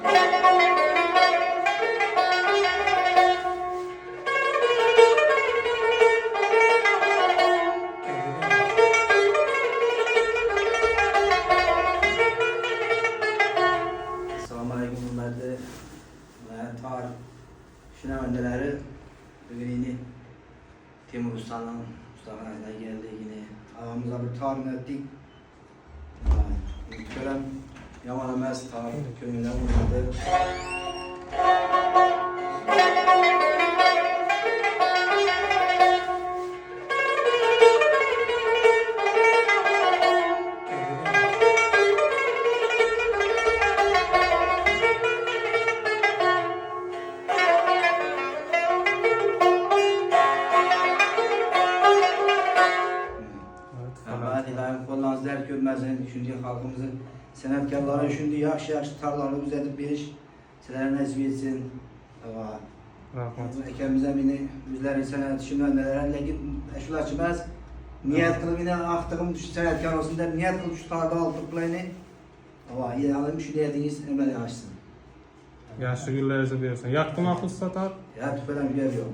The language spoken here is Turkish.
Assalamualaikum hürmetli tar şuna öndeleri bugün yine Timur Usta'nın geldi yine ağamıza bir tarım ettik. Görem yaman emez tar köyünden vurmadı. Dilayım kollarınız dert görmezsin, şimdi halkımızın senetkarları şimdi yaş tarlaları düzeltip beriş sizlere nasip etsin. Ekemizden beni bizleri senet şimdi nelerle git şular çıkmaz. Niyet kılıp yine aktığım senetkar olsun der, niyet kılıp şu tarla aldık playını. Ama iyi alayım şu niyetiniz emeli açsın. Yaşlı güllerinizi diyorsun. Yaktım akıl satar. Ya tüfelen bir yer yok.